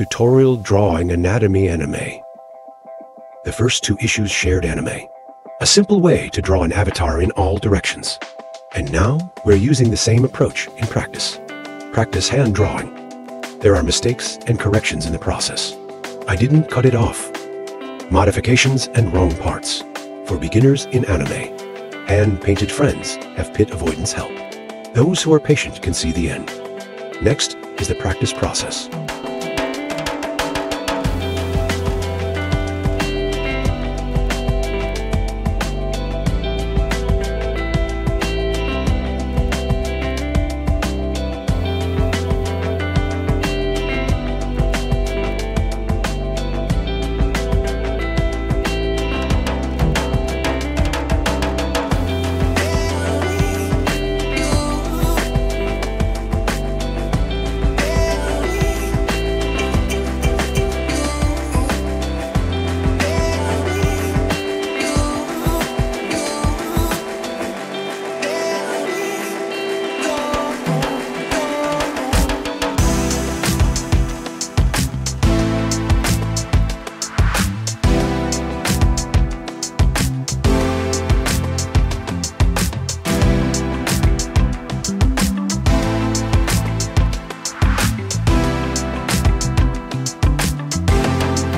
tutorial drawing anatomy anime. The first 2 issues shared anime. A simple way to draw an avatar in all directions. And now, we're using the same approach in practice. Practice hand drawing. There are mistakes and corrections in the process. I didn't cut it off. Modifications and wrong parts. For beginners in anime. Hand-painted friends have pit avoidance help. Those who are patient can see the end. Next is the practice process.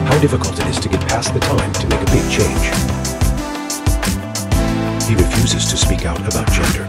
How difficult it is to get past the time to make a big change. He refuses to speak out about gender.